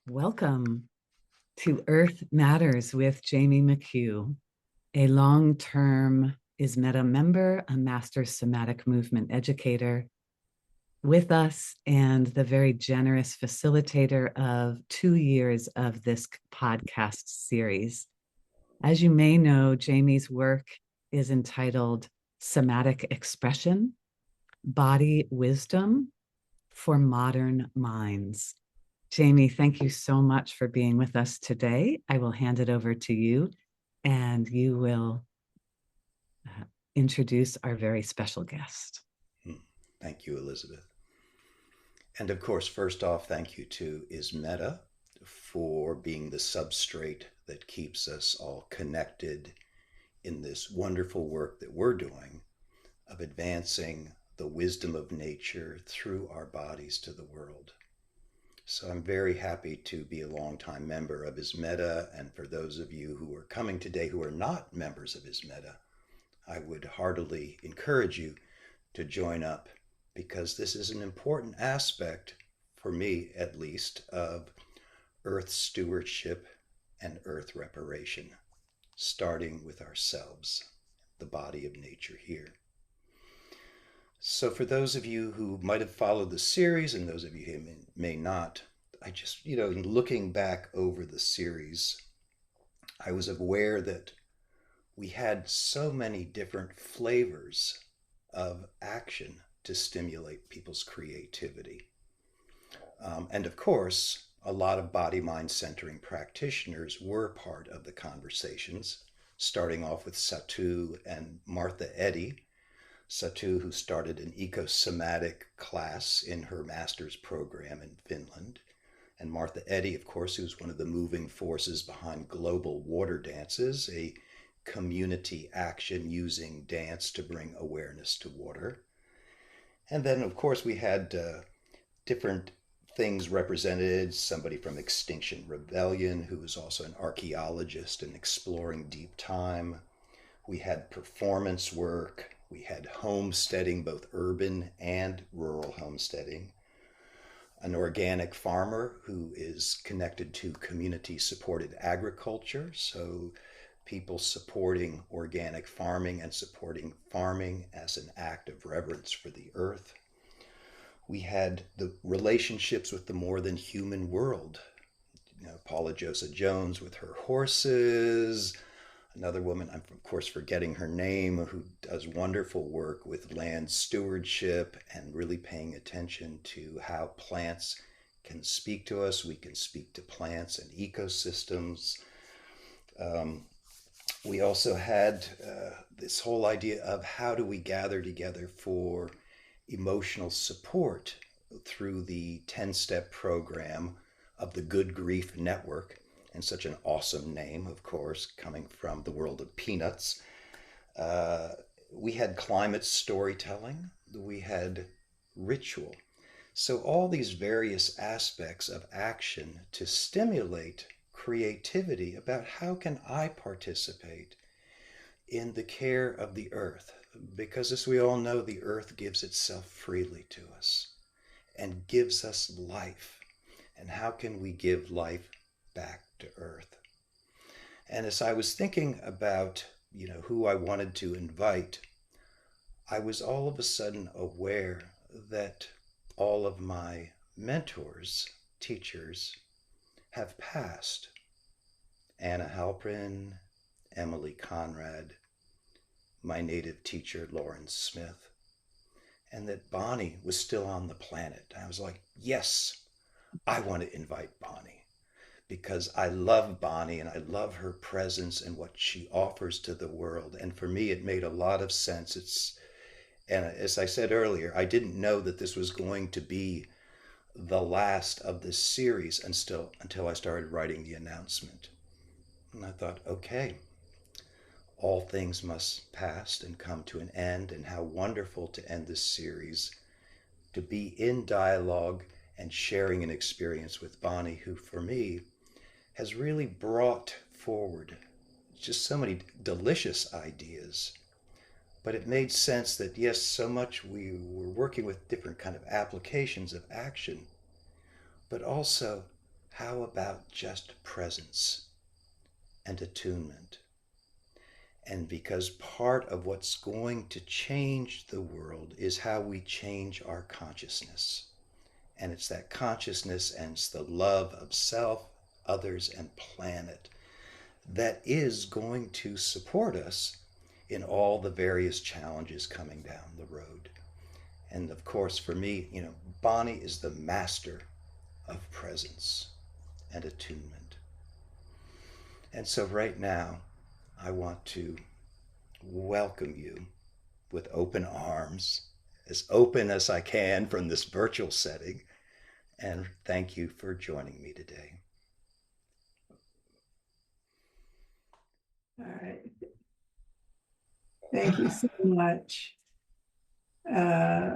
Welcome to Earth Matters with Jamie McHugh, a long-term ISMETA member, a master somatic movement educator with us, and the very generous facilitator of 2 years of this podcast series. As you may know, Jamie's work is entitled Somatic Expression, Body Wisdom for Modern Minds. Jamie, thank you so much for being with us today. I will hand it over to you, and you will introduce our very special guest. Thank you, Elizabeth. And of course, first off, thank you to ISMETA for being the substrate that keeps us all connected in this wonderful work that we're doing of advancing the wisdom of nature through our bodies to the world. So I'm very happy to be a longtime member of ISMETA, and for those of you who are coming today who are not members of ISMETA, I would heartily encourage you to join up because this is an important aspect, for me at least, of Earth stewardship and Earth reparation, starting with ourselves, the body of nature here. So for those of you who might have followed the series and those of you who may not, I just, in looking back over the series, I was aware that we had so many different flavors of action to stimulate people's creativity. And of course, a lot of body mind centering practitioners were part of the conversations, starting off with Satu and Martha Eddy. Satu, who started an ecosomatic class in her master's program in Finland, and Martha Eddy, of course, who's one of the moving forces behind Global Water Dances, a community action using dance to bring awareness to water. And then, of course, we had different things represented. Somebody from Extinction Rebellion, who was also an archaeologist and exploring deep time. We had performance work. We had homesteading, both urban and rural homesteading. An organic farmer who is connected to community-supported agriculture, so people supporting organic farming and supporting farming as an act of reverence for the earth. We had the relationships with the more than human world. Paula Josa Jones with her horses, another woman, I'm of course forgetting her name, who does wonderful work with land stewardship and really paying attention to how plants can speak to us. We can speak to plants and ecosystems. We also had this whole idea of how do we gather together for emotional support through the 10-step program of the Good Grief Network, and such an awesome name, of course, coming from the world of peanuts. We had climate storytelling, we had ritual. So all these various aspects of action to stimulate creativity about how can I participate in the care of the earth, because as we all know, the earth gives itself freely to us and gives us life. And how can we give life back to earth? And as I was thinking about, who I wanted to invite, I was all of a sudden aware that all of my mentors, teachers, have passed. Anna Halprin, Emily Conrad, my native teacher, Lauren Smith, and that Bonnie was still on the planet. I was like, yes, I want to invite Bonnie because I love Bonnie and I love her presence and what she offers to the world. And for me, it made a lot of sense. And as I said earlier, I didn't know that this was going to be the last of this series until I started writing the announcement. And I thought, okay, all things must pass and come to an end, and how wonderful to end this series, to be in dialogue and sharing an experience with Bonnie, who for me has really brought forward just so many delicious ideas. But it made sense that yes, so much we were working with different kind of applications of action, but also How about just presence and attunement? And because part of what's going to change the world is how we change our consciousness. And it's that consciousness and it's the love of self, others, and planet that is going to support us in all the various challenges coming down the road. And of course, for me, Bonnie is the master of presence and attunement. And so right now, I want to welcome you with open arms, as open as I can from this virtual setting, and thank you for joining me today. All right. Thank you so much, uh,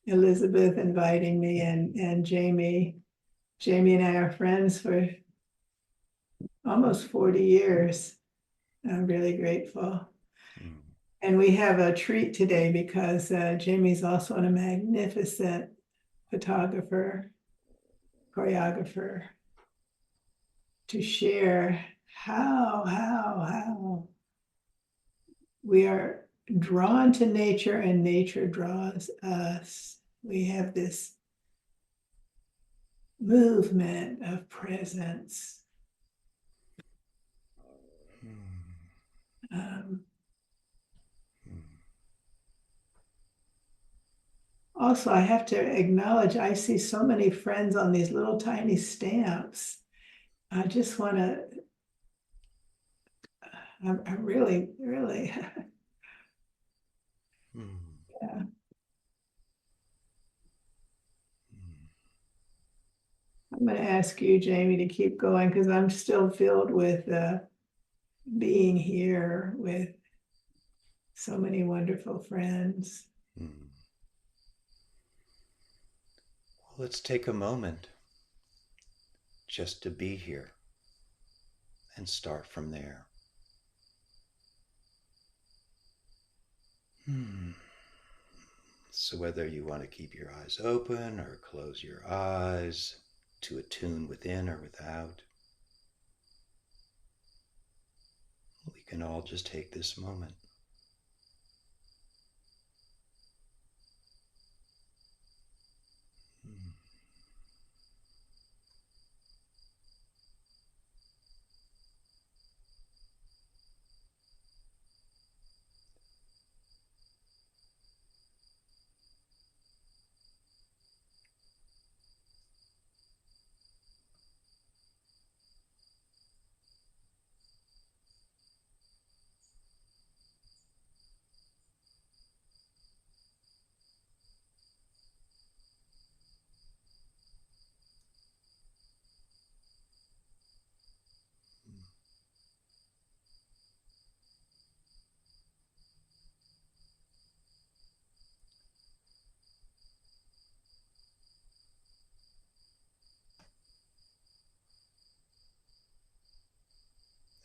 Elizabeth, inviting me, and Jamie. Jamie and I are friends for almost 40 years. I'm really grateful. Mm. And we have a treat today because Jamie's also a magnificent photographer, choreographer, to share how we are drawn to nature and nature draws us. We have this movement of presence. Um, Also, I have to acknowledge, I see so many friends on these little tiny stamps. I just want to, I'm really, yeah. I'm going to ask you, Jamie, to keep going because I'm still filled with being here with so many wonderful friends. Well, let's take a moment just to be here and start from there. So whether you want to keep your eyes open or close your eyes to attune within or without, we can all just take this moment.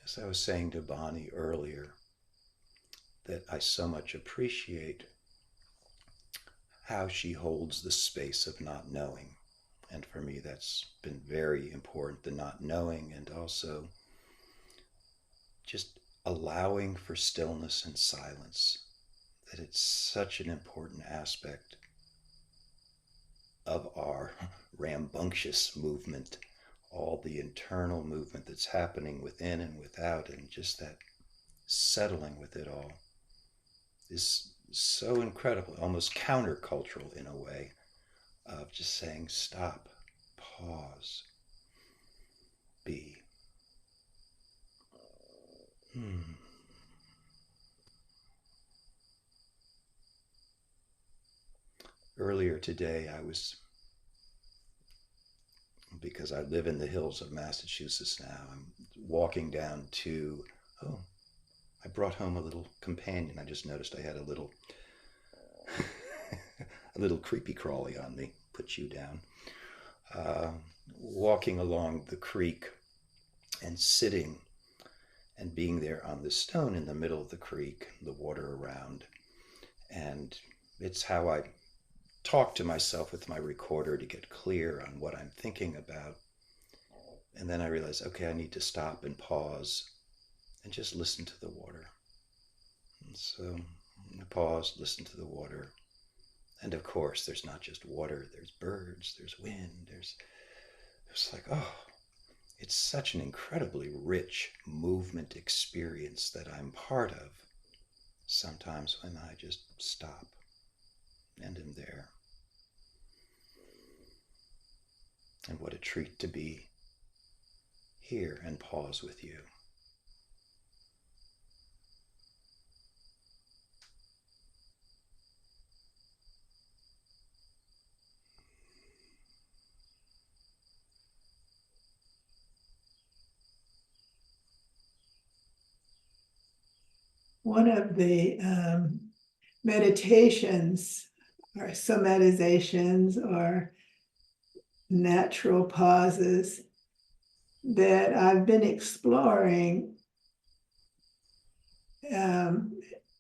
As I was saying to Bonnie earlier, that I so much appreciate how she holds the space of not knowing. And for me, that's been very important, the not knowing, and also just allowing for stillness and silence. That it's such an important aspect of our rambunctious movement, all the internal movement that's happening within and without, and just that settling with it all is so incredible, almost countercultural in a way, of just saying stop, pause, be. Earlier today, because I live in the hills of Massachusetts now, I'm walking down to, I brought home a little companion. I just noticed I had a little a little creepy crawly on me. Put you down. Walking along the creek and sitting and being there on the stone in the middle of the creek, the water around. And it's how I talk to myself with my recorder to get clear on what I'm thinking about. And then I realized, okay, I need to stop and pause and just listen to the water. And so I paused, listened to the water. And of course, there's not just water, there's birds, there's wind, it's like, oh, it's such an incredibly rich movement experience that I'm part of sometimes when I just stop and am there. And what a treat to be here and pause with you. One of the meditations or somatizations or natural pauses that I've been exploring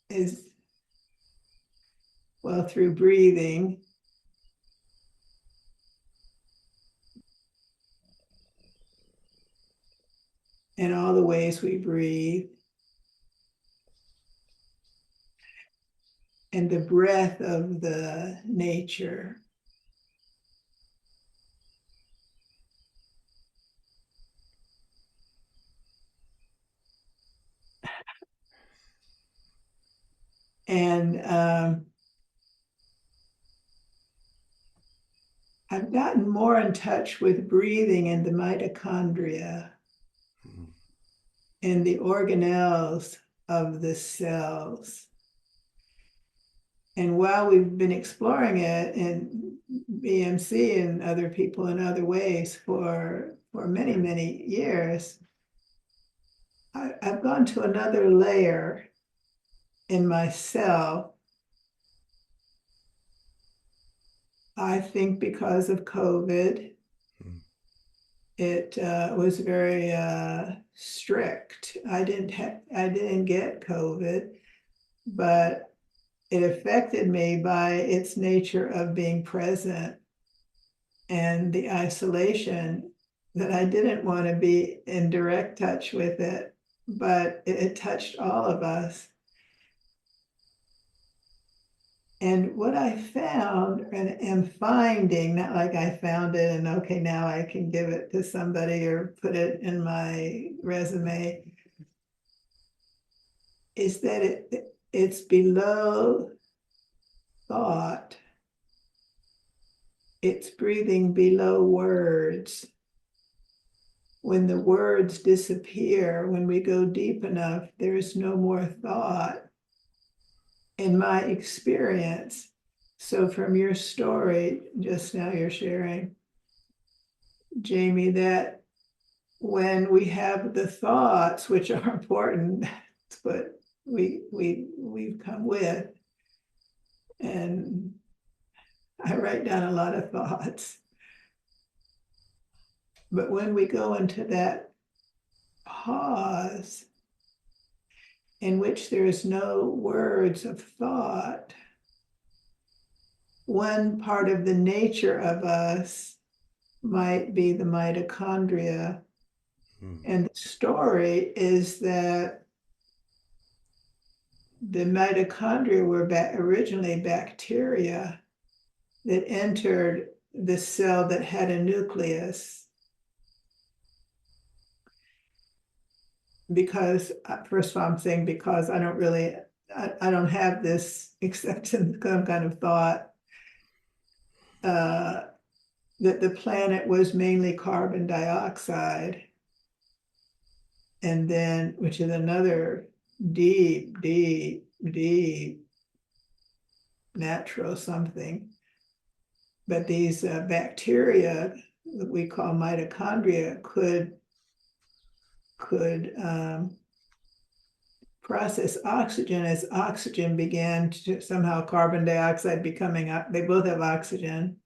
is, well, through breathing. And all the ways we breathe. And the breath of the nature. And I've gotten more in touch with breathing and the mitochondria and the organelles of the cells. And while we've been exploring it in BMC and other people in other ways for many, many years, I've gone to another layer in myself. I think because of COVID, it was very strict. I didn't get COVID, but it affected me by its nature of being present and the isolation that I didn't want to be in direct touch with it, but it touched all of us. And what I found and am finding, not like I found it and okay, now I can give it to somebody or put it in my resume, is that it's below thought. It's breathing below words. When the words disappear, when we go deep enough, there is no more thought. In my experience, so from your story just now you're sharing, Jamie, that when we have the thoughts, which are important, that's what we've come with, and I write down a lot of thoughts, but when we go into that pause in which there is no words of thought, one part of the nature of us might be the mitochondria. And the story is that the mitochondria were originally bacteria that entered the cell that had a nucleus. Because, first of all, I'm saying because I don't have this except in some kind of thought that the planet was mainly carbon dioxide. And then, which is another deep natural something. But these bacteria that we call mitochondria could process oxygen as oxygen began to somehow carbon dioxide becoming, they both have oxygen.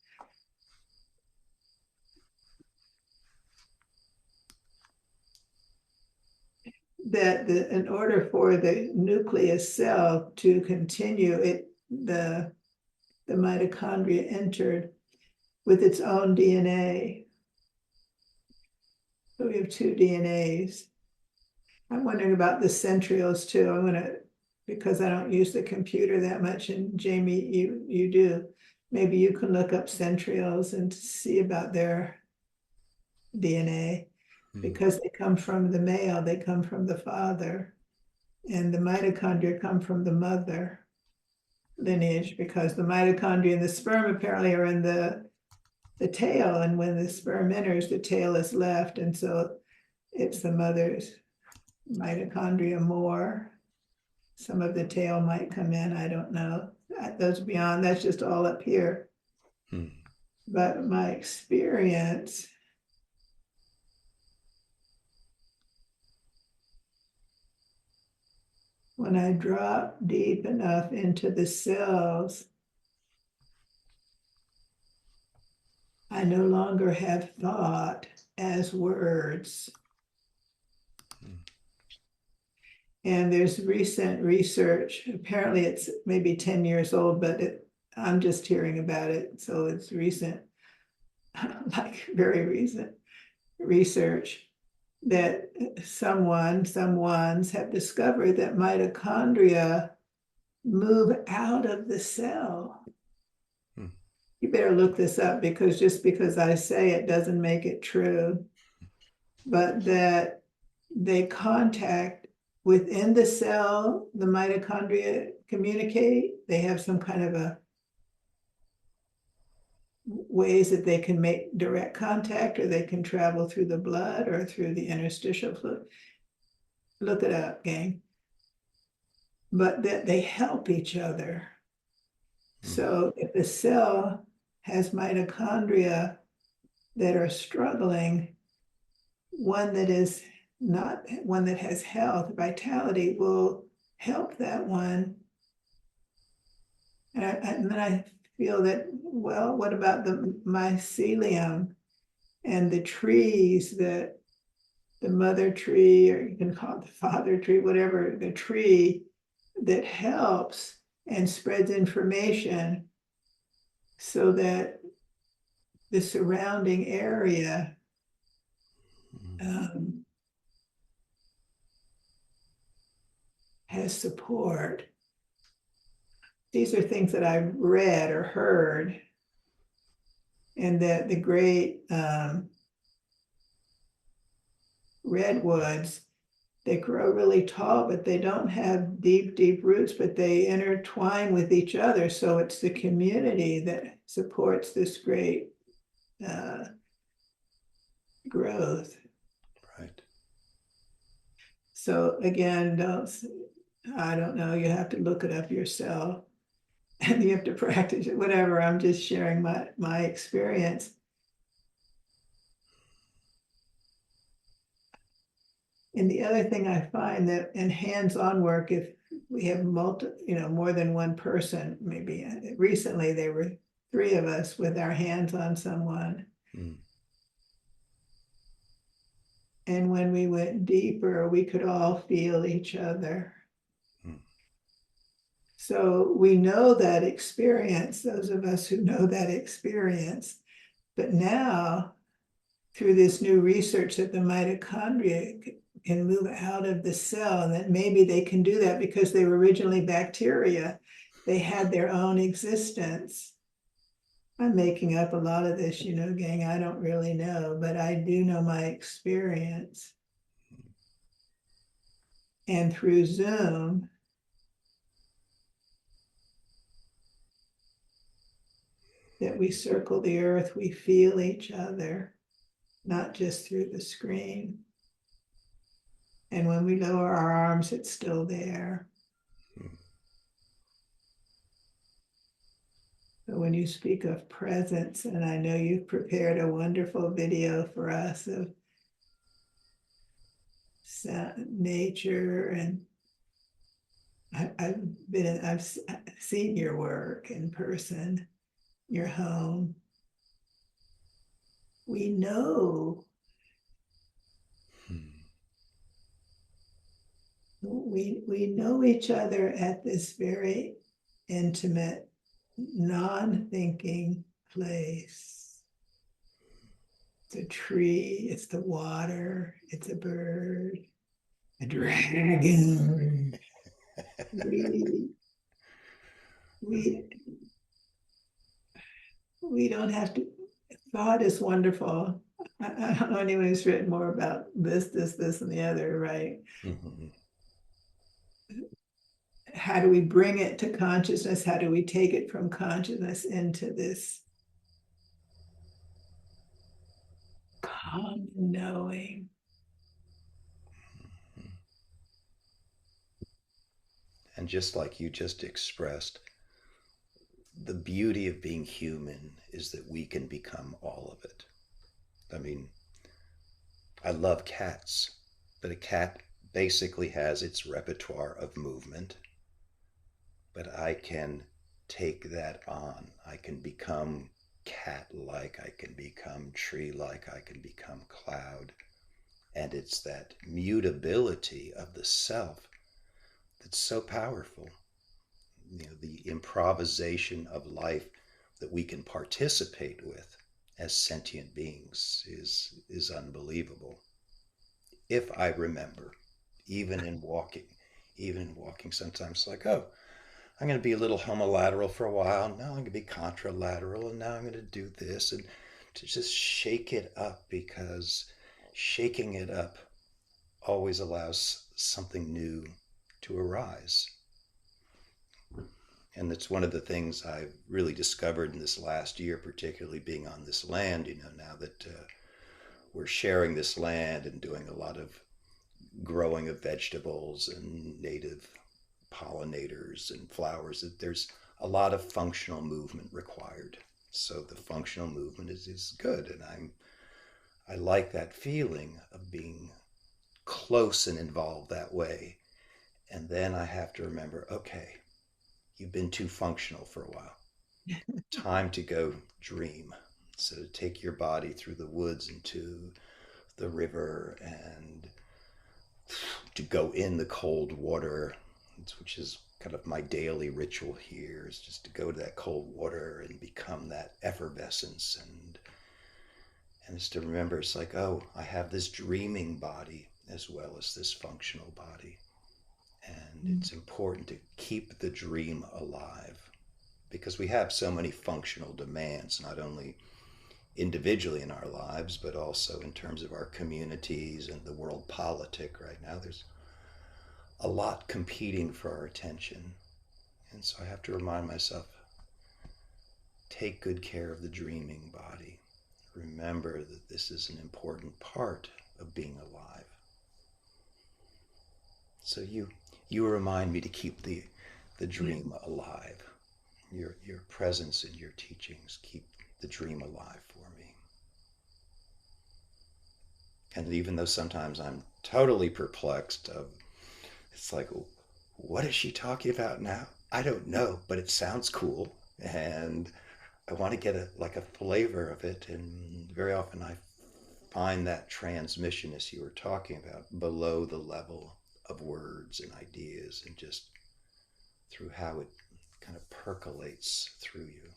That in order for the nucleus cell to continue, the mitochondria entered with its own DNA. So we have two DNAs. I'm wondering about the centrioles too. I'm gonna, because I don't use the computer that much, and Jamie, you do. Maybe you can look up centrioles and see about their DNA, because they come from the male, they come from the father, and the mitochondria come from the mother lineage, because the mitochondria and the sperm apparently are in the tail, and when the sperm enters, the tail is left, and so it's the mother's mitochondria more. Some of the tail might come in, I don't know. That's beyond, that's just all up here. But my experience, when I drop deep enough into the cells, I no longer have thought as words. And there's recent research, apparently it's maybe 10 years old, but I'm just hearing about it, so it's recent, like very recent research, that someone's have discovered that mitochondria move out of the cell. You better look this up, because just because I say it doesn't make it true, but that they contact within the cell, the mitochondria communicate. They have some kind of a ways that they can make direct contact, or they can travel through the blood or through the interstitial fluid. Look it up, gang. But that they help each other. So if the cell has mitochondria that are struggling, one that is not, one that has health, vitality, will help that one. And then I feel that, well, what about the mycelium and the trees, that the mother tree, or you can call it the father tree, whatever, the tree that helps and spreads information so that the surrounding area has support. These are things that I've read or heard, and that the great redwoods, they grow really tall, but they don't have deep, deep roots, but they intertwine with each other. So it's the community that supports this great growth. Right. So again, I don't know, you have to look it up yourself, and you have to practice it, whatever. I'm just sharing my experience. And the other thing I find that in hands-on work, if we have more than one person, maybe recently there were 3 of us with our hands on someone. And when we went deeper, we could all feel each other. So we know that experience, those of us who know that experience. But now, through this new research that the mitochondria can move out of the cell, and that maybe they can do that because they were originally bacteria. They had their own existence. I'm making up a lot of this, gang, I don't really know, but I do know my experience. And through Zoom, that we circle the earth, we feel each other, not just through the screen. And when we lower our arms, it's still there. So when you speak of presence, and I know you've prepared a wonderful video for us of nature, and I've seen your work in person, your home. We know. We know each other at this very intimate, non-thinking place. a tree, it's the water, it's a bird, a dragon. We we don't have to. Thought is wonderful. I don't know anyone who's written more about this, and the other, right? Mm-hmm. How do we bring it to consciousness? How do we take it from consciousness into this calm knowing? And just like you just expressed, the beauty of being human is that we can become all of it. I mean, I love cats, but a cat basically has its repertoire of movement, but I can take that on. I can become cat-like, I can become tree-like, I can become cloud. And it's that mutability of the self that's so powerful. You know, the improvisation of life that we can participate with as sentient beings is unbelievable. If I remember, even in walking, sometimes like, oh, I'm going to be a little homolateral for a while. Now I'm going to be contralateral, and now I'm going to do this, and to just shake it up, because shaking it up always allows something new to arise. And that's one of the things I've really discovered in this last year, particularly being on this land, now that we're sharing this land and doing a lot of growing of vegetables and native pollinators and flowers, that there's a lot of functional movement required. So the functional movement is good. And I like that feeling of being close and involved that way. And then I have to remember, okay, you've been too functional for a while. Time to go dream. So to take your body through the woods into the river, and to go in the cold water, which is kind of my daily ritual here, is just to go to that cold water and become that effervescence. And it's to remember, it's like, oh, I have this dreaming body as well as this functional body. And it's important to keep the dream alive, because we have so many functional demands, not only individually in our lives, but also in terms of our communities and the world politic right now. There's a lot competing for our attention. And so I have to remind myself, take good care of the dreaming body. Remember that this is an important part of being alive. So you remind me to keep the dream alive. Your presence and your teachings keep the dream alive for me. And even though sometimes I'm totally perplexed, it's like, what is she talking about now? I don't know, but it sounds cool, and I want to get a flavor of it. And very often I find that transmission, as you were talking about, below the level of words and ideas, and just through how it kind of percolates through you.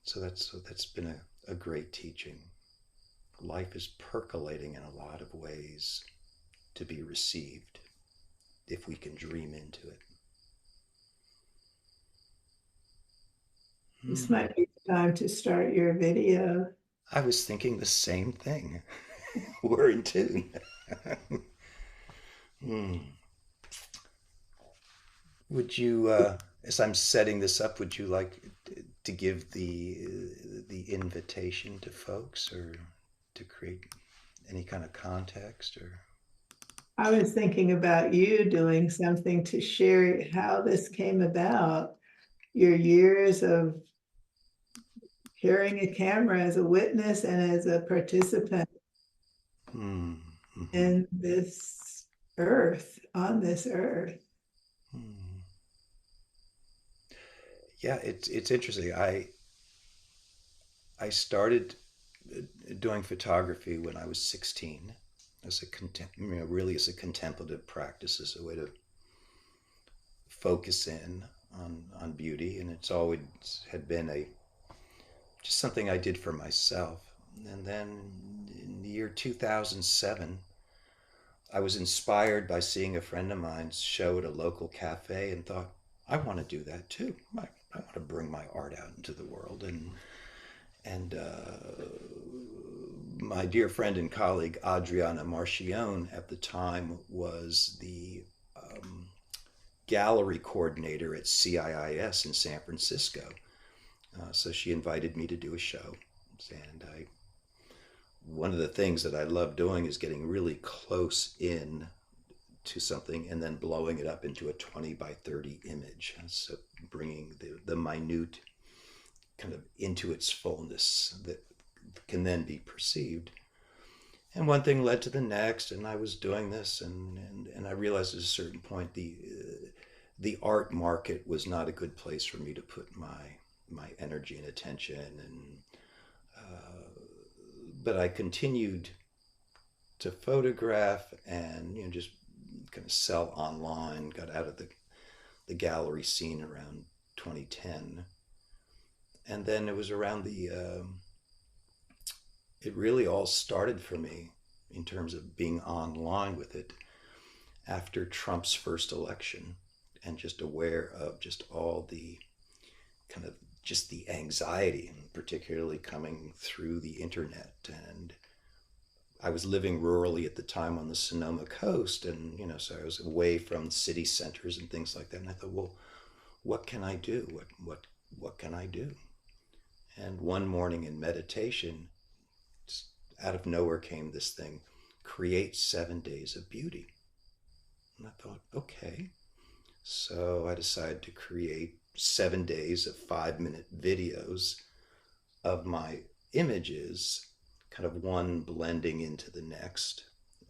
So that's been a great teaching. Life is percolating in a lot of ways to be received if we can dream into it. This might be the time to start your video. I was thinking the same thing. We're in tune. Would you, as I'm setting this up, would you like to give the invitation to folks, or to create any kind of context? Or I was thinking about you doing something to share how this came about, your years of carrying a camera as a witness and as a participant in this earth, on this earth. Yeah, it's interesting. I started doing photography when I was 16, as really as a contemplative practice, as a way to focus in on beauty. And it's always had been a just something I did for myself. And then in the year 2007, I was inspired by seeing a friend of mine's show at a local cafe and thought, I want to do that too. I want to bring my art out into the world. And my dear friend and colleague Adriana Marchione at the time was the gallery coordinator at CIIS in San Francisco. So she invited me to do a show. And one of the things that I love doing is getting really close in to something and then blowing it up into a 20 by 30 image. So bringing the minute kind of into its fullness that can then be perceived. And one thing led to the next, and I was doing this, and I realized at a certain point the art market was not a good place for me to put my energy and attention. And but I continued to photograph and just kind of sell online. Got out of the gallery scene around 2010, and then it was around it really all started for me in terms of being online with it after Trump's first election, and just aware of just all the kind of just the anxiety, and particularly coming through the internet. And I was living rurally at the time on the Sonoma coast, and so I was away from city centers and things like that. And I thought, well, what can I do? What can I do? And one morning in meditation, out of nowhere came this thing: create 7 days of beauty. And I thought, okay. So I decided to create 7 days of 5-minute videos of my images, kind of one blending into the next,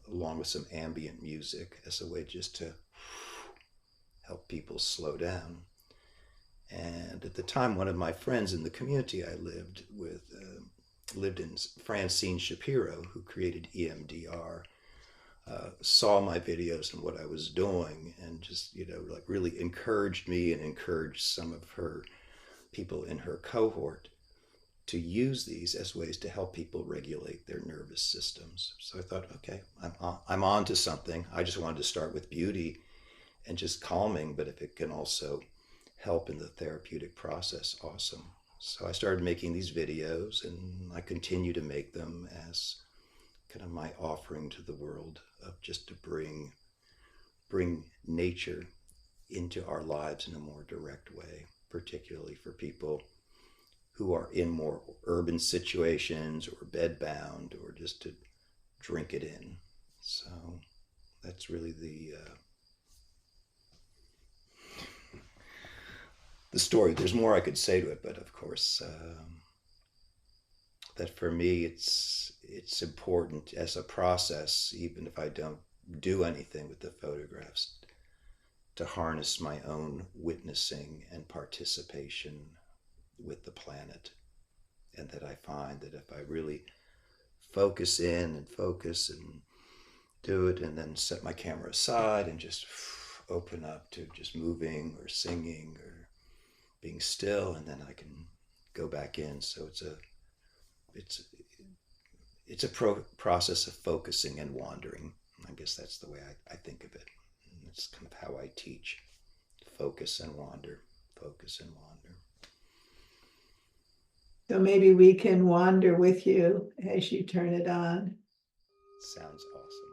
along with some ambient music as a way just to help people slow down. And at the time, one of my friends in the community I lived with lived in, Francine Shapiro, who created EMDR, saw my videos and what I was doing, and just like really encouraged me and encouraged some of her people in her cohort to use these as ways to help people regulate their nervous systems. So I thought, okay, I'm on to something. I just wanted to start with beauty and just calming, but if it can also help in the therapeutic process, awesome. So I started making these videos, and I continue to make them as kind of my offering to the world of just to bring nature into our lives in a more direct way, particularly for people who are in more urban situations or bedbound, or just to drink it in. So that's really the story. There's more I could say to it, but of course, that for me, it's important as a process, even if I don't do anything with the photographs, to harness my own witnessing and participation with the planet. And that I find that if I really focus in and focus and do it, and then set my camera aside and just open up to just moving or singing or being still, and then I can go back in. So it's a process of focusing and wandering. I guess that's the way I think of it. It's kind of how I teach: focus and wander, focus and wander. So maybe we can wander with you as you turn it on. Sounds awesome.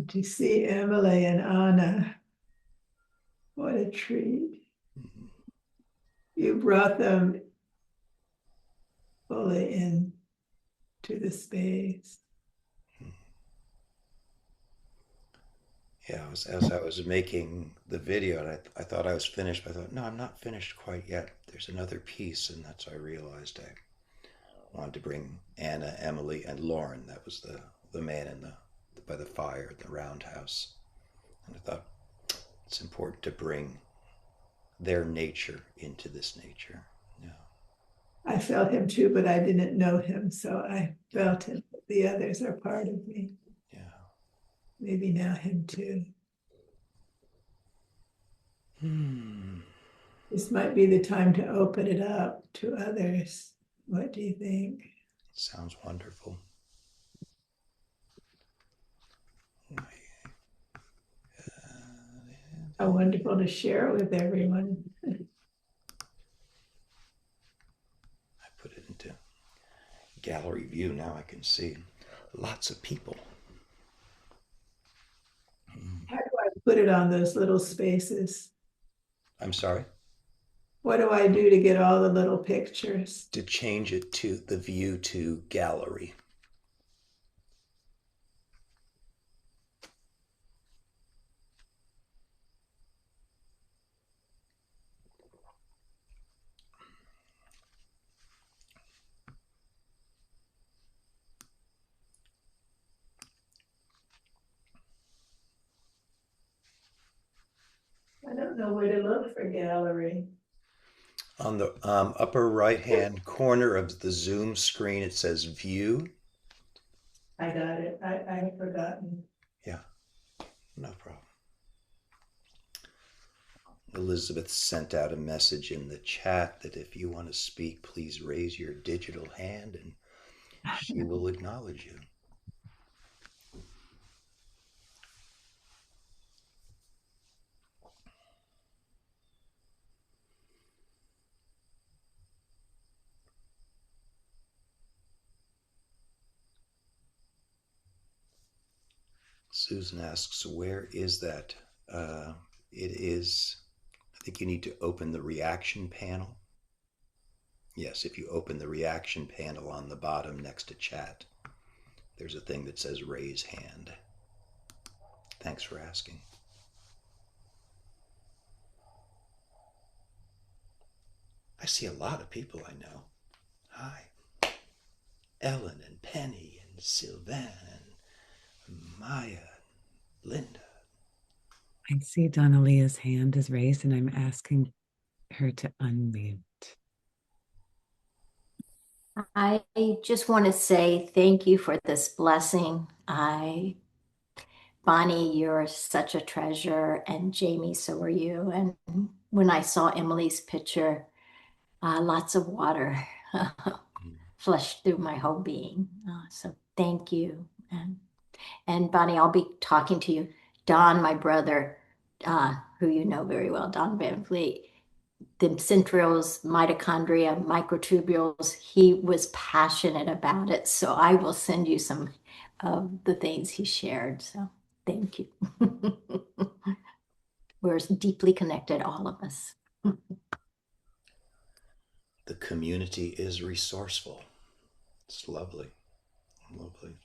to see Emily and Anna. What a treat. Mhm. You brought them fully into the space. Yeah, as I was making the video, and I thought I was finished, but I thought, no, I'm not finished quite yet. There's another piece, and that's when I realized I wanted to bring Anna, Emily, and Lauren. That was the man in the by the fire in the roundhouse. And I thought it's important to bring their nature into this nature. Yeah. I felt him too, but I didn't know him, so I felt him. The others are part of me. Yeah. Maybe now him too. This might be the time to open it up to others. What do you think? Sounds wonderful. How wonderful to share it with everyone. I put it into gallery view. Now I can see lots of people. How do I put it on those little spaces? I'm sorry? What do I do to get all the little pictures? To change it to the view to gallery. I don't know where to look for gallery. On the upper right hand corner of the Zoom screen, it says view. I got it. I have forgotten. Yeah, no problem. Elizabeth sent out a message in the chat that if you want to speak, please raise your digital hand and she will acknowledge you. Susan asks, where is that? It is, I think you need to open the reaction panel. Yes, if you open the reaction panel on the bottom next to chat, there's a thing that says raise hand. Thanks for asking. I see a lot of people I know. Hi. Ellen and Penny and Sylvan and Maya, Linda. I see Donalia's hand is raised and I'm asking her to unmute. I just want to say thank you for this blessing. Bonnie, you're such a treasure, and Jamie, so are you. And when I saw Emily's picture, lots of water flushed through my whole being. So thank you. And Bonnie, I'll be talking to you. Don, my brother, who you know very well, Don Van Vliet, the centrioles, mitochondria, microtubules, he was passionate about it. So I will send you some of the things he shared. So thank you. We're deeply connected, all of us. The community is resourceful. It's lovely. Lovely.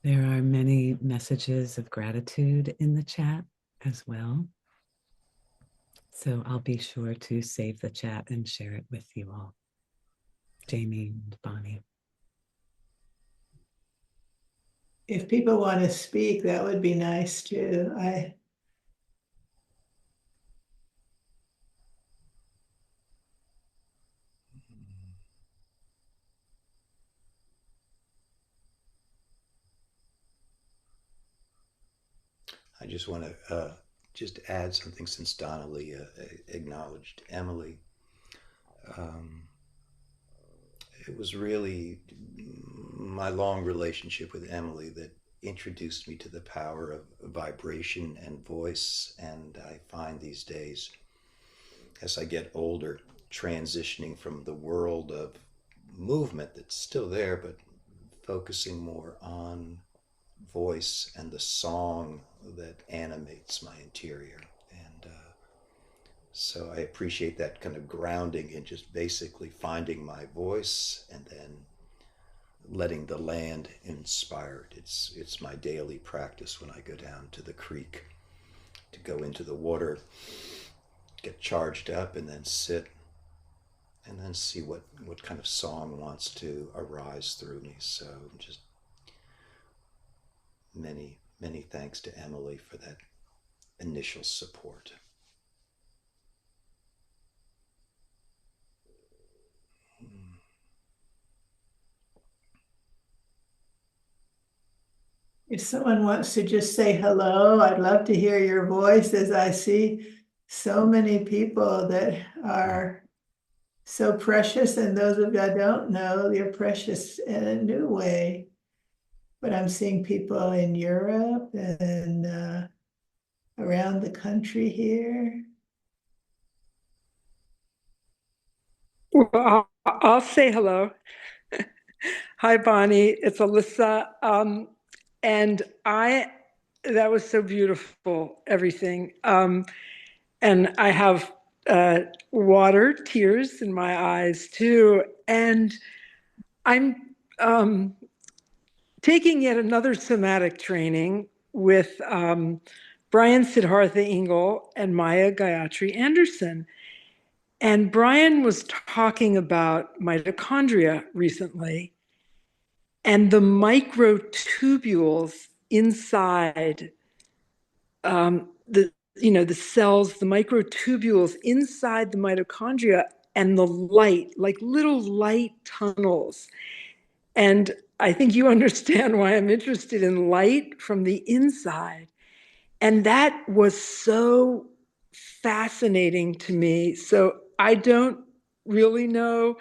There are many messages of gratitude in the chat as well. So I'll be sure to save the chat and share it with you all. Jamie and Bonnie. If people want to speak, that would be nice too. I just want to just add something since Donnelly acknowledged Emily. It was really my long relationship with Emily that introduced me to the power of vibration and voice. And I find these days, as I get older, transitioning from the world of movement that's still there, but focusing more on voice and the song that animates my interior. And so I appreciate that kind of grounding in just basically finding my voice and then letting the land inspire it. It's my daily practice when I go down to the creek to go into the water, get charged up, and then sit and then see what kind of song wants to arise through me. So just many thanks to Emily for that initial support. If someone wants to just say hello, I'd love to hear your voice, as I see so many people that are so precious, and those of you I don't know, you're precious in a new way. But I'm seeing people in Europe and around the country here. Well, I'll say hello. Hi, Bonnie. It's Alyssa. And that was so beautiful, everything. And I have water, tears in my eyes too. And I'm taking yet another somatic training with Brian Siddhartha Engel and Maya Gayatri Anderson. And Brian was talking about mitochondria recently and the microtubules inside the cells, the microtubules inside the mitochondria, and the light, like little light tunnels. And I think you understand why I'm interested in light from the inside. And that was so fascinating to me. So I don't really know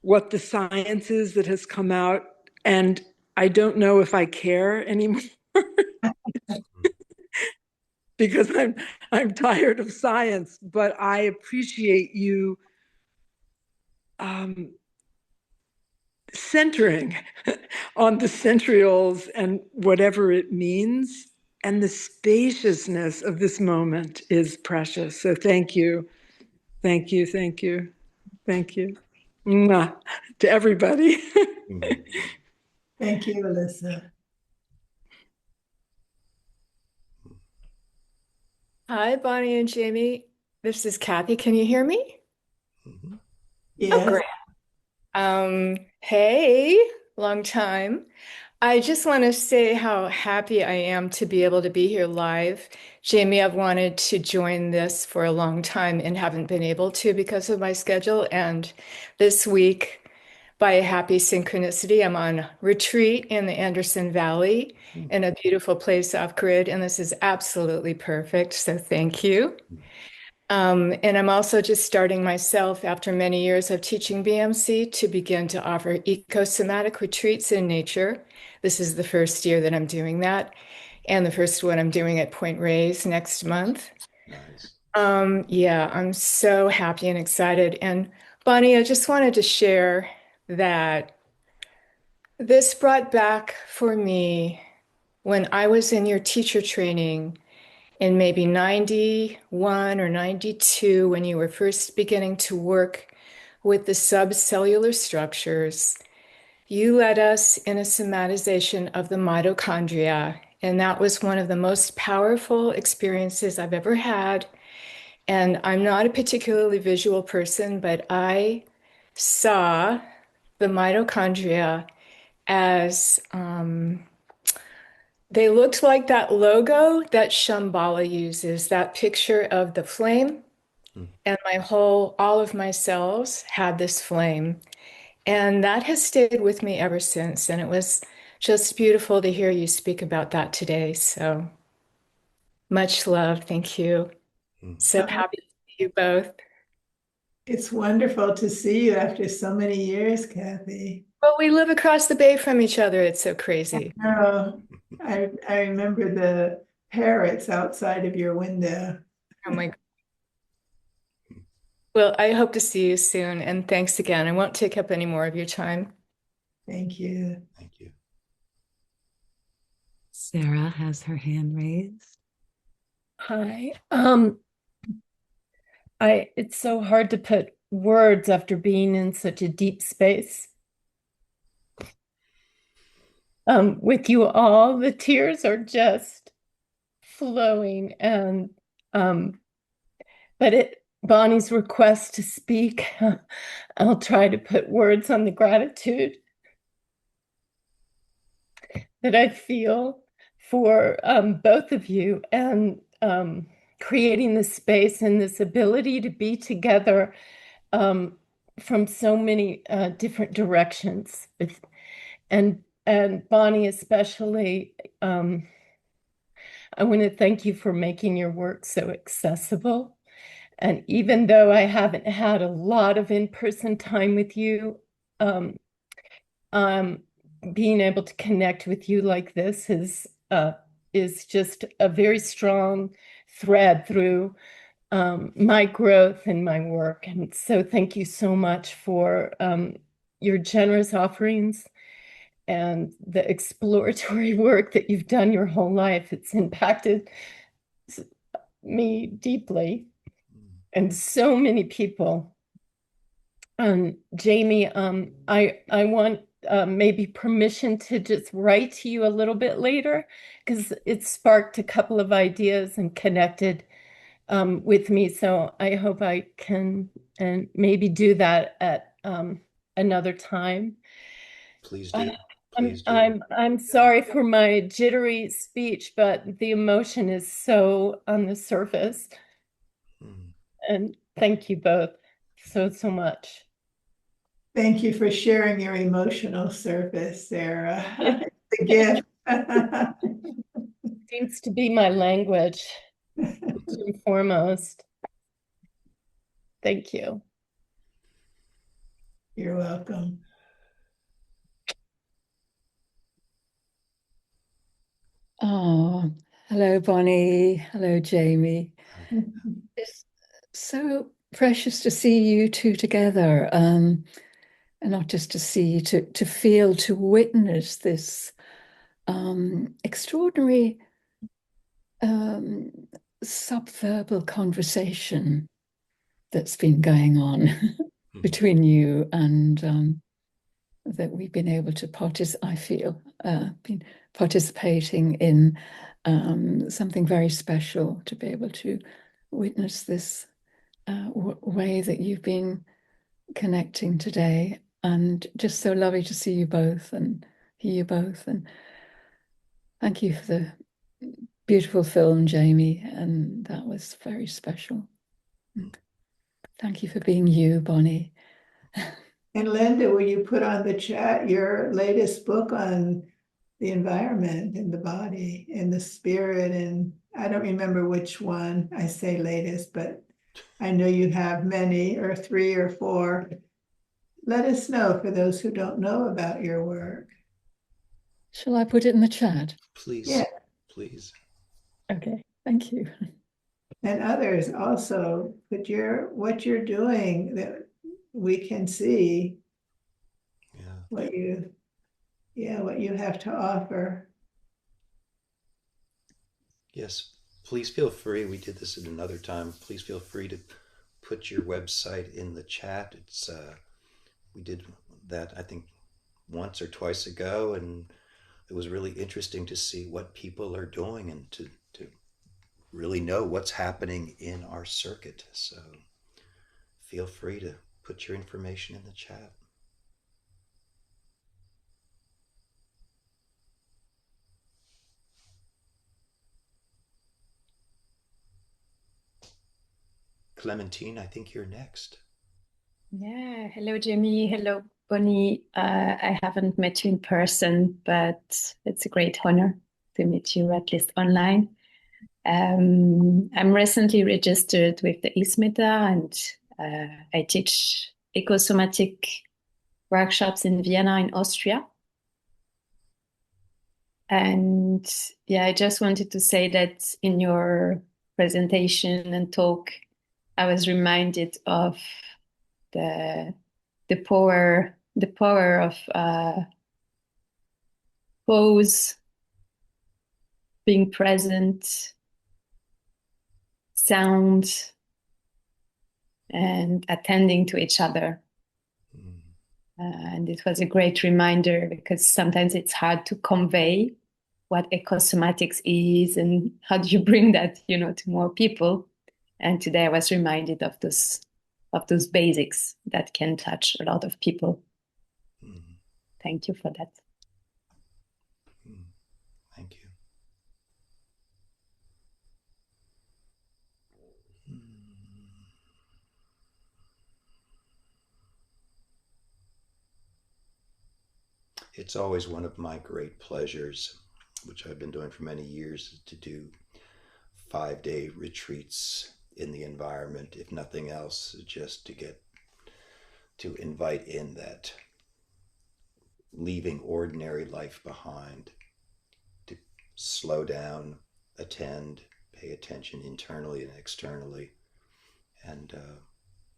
what the science is that has come out, and I don't know if I care anymore because I'm tired of science. But I appreciate you centering on the centrioles and whatever it means. And the spaciousness of this moment is precious. So thank you. Thank you. Thank you. Thank you. Mwah. To everybody. Thank you, Alyssa. Hi, Bonnie and Jamie. This is Kathy. Can you hear me? Mm-hmm. Yes. Oh, great. Hey, long time. I just want to say how happy I am to be able to be here live. Jamie, I've wanted to join this for a long time and haven't been able to because of my schedule. And this week, by a happy synchronicity, I'm on retreat in the Anderson Valley in a beautiful place off grid. And this is absolutely perfect. So thank you. And I'm also just starting myself after many years of teaching BMC to begin to offer ecosomatic retreats in nature. This is the first year that I'm doing that, and the first one I'm doing at Point Reyes next month. Nice. Yeah, I'm so happy and excited. And Bonnie, I just wanted to share that this brought back for me when I was in your teacher training in maybe 91 or 92, when you were first beginning to work with the subcellular structures, you led us in a somatization of the mitochondria. And that was one of the most powerful experiences I've ever had. And I'm not a particularly visual person, but I saw the mitochondria as they looked like that logo that Shambhala uses, that picture of the flame. And all of my cells had this flame. And that has stayed with me ever since. And it was just beautiful to hear you speak about that today. So much love. Thank you. So happy to see you both. It's wonderful to see you after so many years, Kathy. Well, we live across the bay from each other. It's so crazy. Oh, I remember the parrots outside of your window. Oh my God. Well, I hope to see you soon, and thanks again. I won't take up any more of your time. Thank you. Thank you. Sarah has her hand raised. Hi. It's so hard to put words after being in such a deep space. With you all, the tears are just flowing, and but Bonnie's request to speak, I'll try to put words on the gratitude that I feel for both of you, and creating this space and this ability to be together from so many different directions. And Bonnie, especially, I want to thank you for making your work so accessible. And even though I haven't had a lot of in-person time with you, being able to connect with you like this is just a very strong thread through my growth and my work. And so thank you so much for your generous offerings and the exploratory work that you've done your whole life. It's impacted me deeply and so many people. Jamie, I want maybe permission to just write to you a little bit later, because it sparked a couple of ideas and connected with me. So I hope I can and maybe do that at another time. Please do. Please do. I'm sorry for my jittery speech, but the emotion is so on the surface. And thank you both so much. Thank you for sharing your emotional surface, Sarah. It's a gift. Seems to be my language, first and foremost. Thank you. You're welcome. Oh, hello, Bonnie. Hello, Jamie. It's so precious to see you two together, and not just to see, to feel, to witness this extraordinary subverbal conversation that's been going on between you, and that we've been able to I feel, been participating in something very special, to be able to witness this way that you've been connecting today, and just so lovely to see you both and hear you both. And thank you for the beautiful film, Jamie, and that was very special. Thank you for being you, Bonnie. And Linda, will you put on the chat your latest book on the environment and the body and the spirit? And I don't remember which one I say latest, but I know you have many, or 3 or 4. Let us know for those who don't know about your work. Shall I put it in the chat? Please. Yeah. Please. Okay, thank you. And others also, put what you're doing, that we can see what you have to offer. Yes, please feel free. We did this at another time. Please feel free to put your website in the chat. It's we did that, I think, once or twice ago, and it was really interesting to see what people are doing and to really know what's happening in our circuit. So feel free to put your information in the chat. Clementine, I think you're next. Yeah, hello, Jamie. Hello, Bonnie. I haven't met you in person, but it's a great honor to meet you, at least online. I'm recently registered with the ISMETA, and I teach ecosomatic workshops in Vienna, in Austria. And yeah, I just wanted to say that in your presentation and talk, I was reminded of the power of pose, being present, sound, and attending to each other. And it was a great reminder because sometimes it's hard to convey what ecosomatics is and how do you bring that, to more people. And today I was reminded of those basics that can touch a lot of people. Thank you for that. Thank you. It's always one of my great pleasures, which I've been doing for many years, to do 5-day retreats in the environment, if nothing else, just to invite in that leaving ordinary life behind, to slow down, attend, pay attention internally and externally. And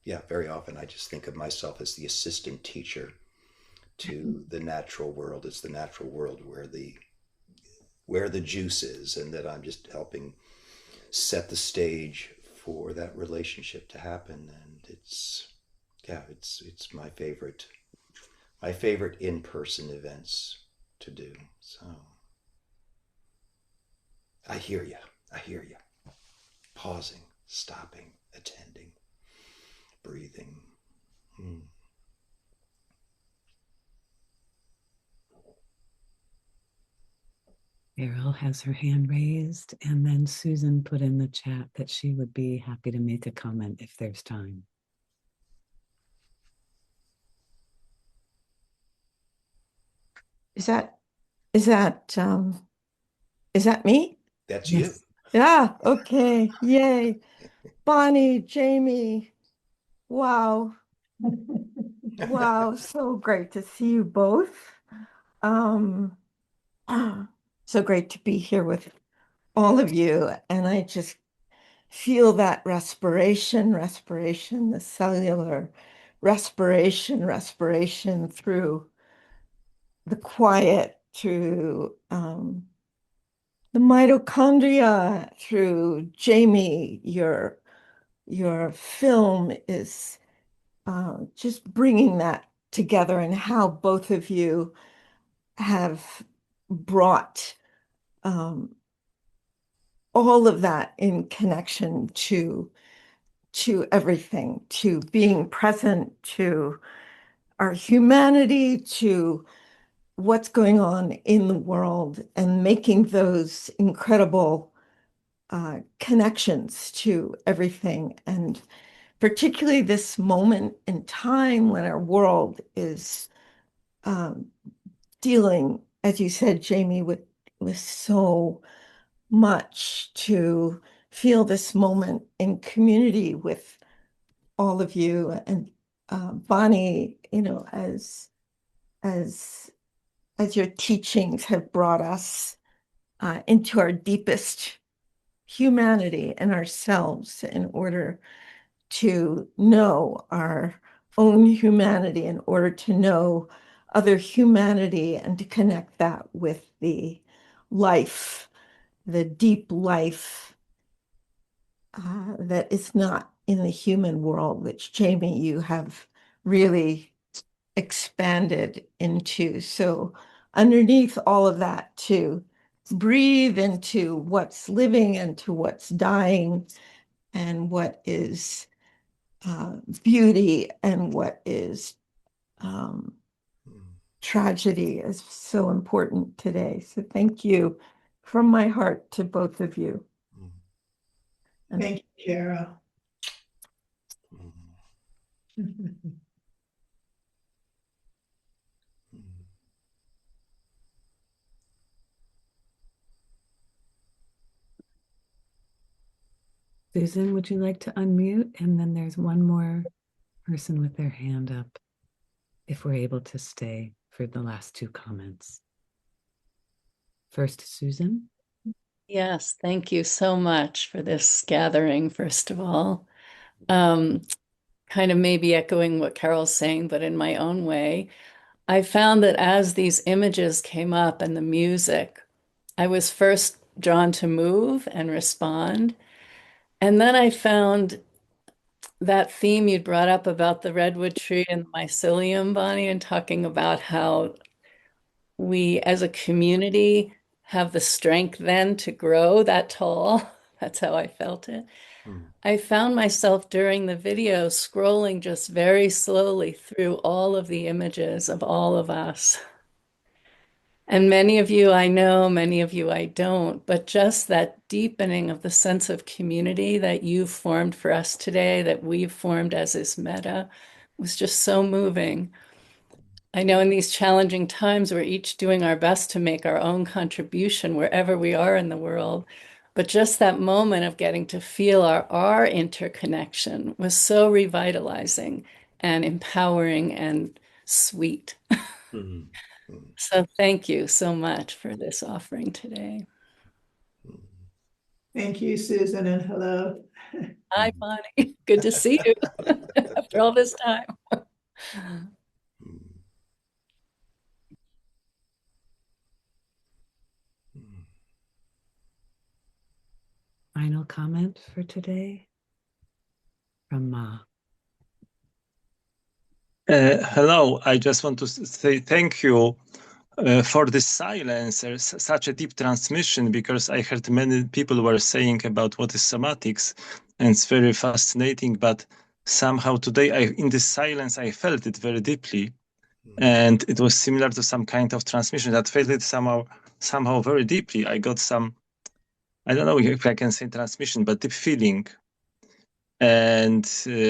yeah, very often I just think of myself as the assistant teacher to the natural world. It's the natural world where the juice is, and that I'm just helping set the stage for that relationship to happen. And it's my favorite in-person events to do. So I hear you. Pausing, stopping, attending, breathing. Carol has her hand raised, and then Susan put in the chat that she would be happy to make a comment if there's time. Is that me? That's Yes. you. Yeah, okay. Yay. Bonnie, Jamie. Wow. Wow, so great to see you both. So great to be here with all of you. And I just feel that respiration, the cellular respiration through the quiet, through the mitochondria, through Jamie. Your film is just bringing that together, and how both of you have brought all of that in connection to everything, to being present, to our humanity, to what's going on in the world, and making those incredible connections to everything. And particularly this moment in time when our world is dealing, as you said, Jamie, with so much, to feel this moment in community with all of you. And Bonnie, as your teachings have brought us into our deepest humanity and ourselves, in order to know our own humanity, in order to know other humanity, and to connect that with the life, the deep life that is not in the human world, which, Jamie, you have really expanded into. So underneath all of that, to breathe into what's living and to what's dying, and what is beauty and what is tragedy, is so important today. So thank you from my heart to both of you. Thank you, Carol. Susan, would you like to unmute? And then there's one more person with their hand up, if we're able to stay for the last two comments. First, Susan. Yes, thank you so much for this gathering, first of all. Kind of maybe echoing what Carol's saying, but in my own way, I found that as these images came up and the music, I was first drawn to move and respond. And then I found that theme you'd brought up about the redwood tree and the mycelium, Bonnie, and talking about how we as a community have the strength then to grow that tall. That's how I felt it. I found myself during the video scrolling just very slowly through all of the images of all of us. And many of you I know, many of you I don't, but just that deepening of the sense of community that you've formed for us today, that we've formed as is Meta, was just so moving. I know in these challenging times, we're each doing our best to make our own contribution wherever we are in the world. But just that moment of getting to feel our interconnection was so revitalizing and empowering and sweet. So thank you so much for this offering today. Thank you, Susan, and hello. Hi, Bonnie. Good to see you after all this time. Final comment for today from Ma. Hello, I just want to say thank you for this silence. There's such a deep transmission, because I heard many people were saying about what is somatics, and it's very fascinating, but somehow today in this silence I felt it very deeply, and it was similar to some kind of transmission that felt it somehow very deeply. I got some, I don't know if I can say transmission, but deep feeling. And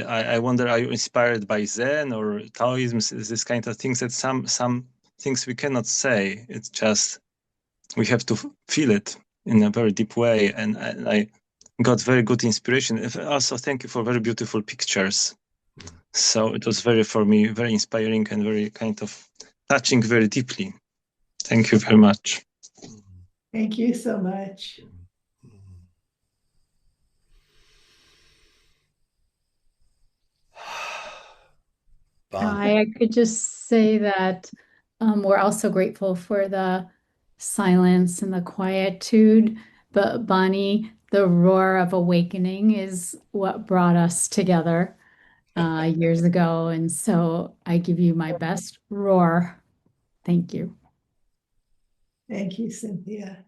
I wonder, are you inspired by Zen or Taoism, this kind of things, that some things we cannot say, it's just we have to feel it in a very deep way. And I got very good inspiration. Also, thank you for very beautiful pictures. So it was for me, very inspiring and very kind of touching very deeply. Thank you very much. Thank you so much. Bonnie. I could just say that we're also grateful for the silence and the quietude. But Bonnie, the roar of awakening is what brought us together years ago. And so I give you my best roar. Thank you. Thank you, Cynthia.